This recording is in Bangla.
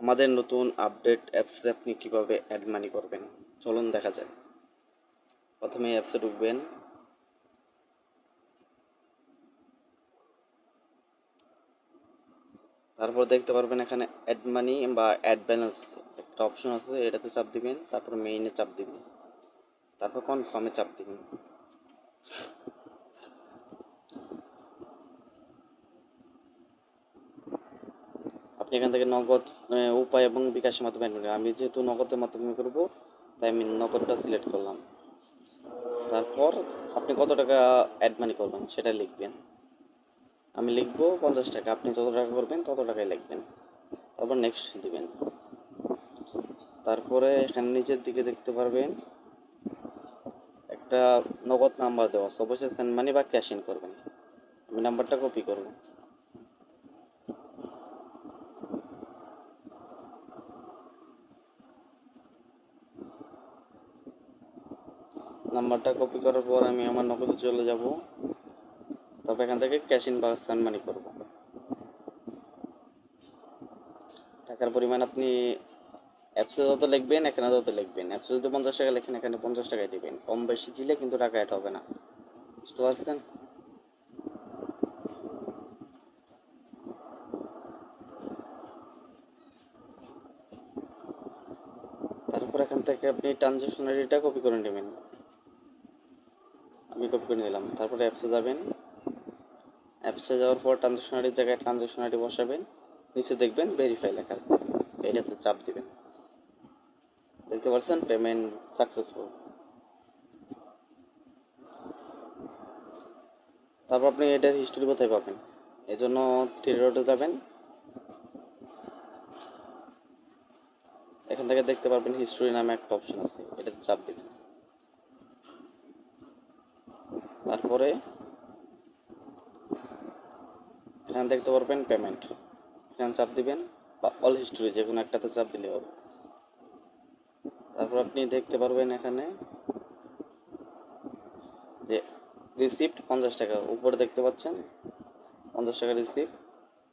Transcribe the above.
আমাদের নতুন আপডেট অ্যাপসে আপনি কিভাবে অ্যাড মানি করবেন চলুন দেখা যাক। প্রথমে অ্যাপসে ঢুকবেন, তারপর দেখতে পারবেন এখানে অ্যাড মানি বা অ্যাড ব্যালেন্স একটা অপশন আছে, এটাতে চাপ দিবেন, তারপর মেইনে চাপ দিবেন, তারপর কনফার্মে চাপ দিবেন। আপনি এখান থেকে নগদ উপায় এবং বিকাশের মাধ্যমে অ্যাড করবেন। আমি যেহেতু নগদের মাধ্যমে করব তাই আমি নগদটা সিলেক্ট করলাম। তারপর আপনি কত টাকা অ্যাড মানি করবেন সেটা লিখবেন। আমি লিখবো 50 টাকা, আপনি যত টাকা করবেন তত টাকাই লিখবেন, তারপর নেক্সট দিবেন। তারপরে এখানে নিচের দিকে দেখতে পারবেন একটা নগদ নাম্বার দেওয়া আছে, অবশ্যই সেন্ড মানি বা ক্যাশ ইন করবেন। আমি নাম্বারটা কপি করব, নাম্বারটা কপি করার পর আমি আমার নগদে চলে যাব, তারপর এখান থেকে ক্যাশ ইন বা সেন্ড মানি করব। টাকার পরিমাণ আপনি অ্যাপসে যত লিখবেন এখানে তত লিখবেন। অ্যাপসে যদি 50 টাকা লেখেন এখানে 50 টাকাই দিবেন, কম বেশি দিলে কিন্তু টাকা অ্যাড হবে না। বুঝতে পারছেন? তারপর এখান থেকে আপনি ট্রানজ্যাকশন আইডিটা কপি করে নেবেন। আমি কপি করে নিলাম। তারপরে অ্যাপসে যাবেন, অ্যাপসে যাওয়ার পর ট্রানজ্যাকশন আইডির জায়গায় ট্রানজ্যাকশন আইডি বসাবেন, নিচে দেখবেন ভেরিফাই লেখা আছে, এটাতে চাপ দিবেন। দেখতে পাচ্ছেন পেমেন্ট সাকসেসফুল। তারপর আপনি এটার হিস্টোরি কোথায় পাবেন, এই জন্য থ্রি ডটে যাবেন, এখান থেকে দেখতে পারবেন হিস্টোরি নামে একটা অপশন আছে, এটাতে চাপ দিবেন। তারপরে এখানে দেখতে পারবেন পেমেন্ট, এখানে চাপ দিবেন বা অল হিস্টোরি যে কোনো একটাতে চাপ দিলে হবে। তারপর আপনি দেখতে পারবেন এখানে যে রিসিপ্ট 50 টাকা উপরে দেখতে পাচ্ছেন, 50 টাকা রিসিপ্ট।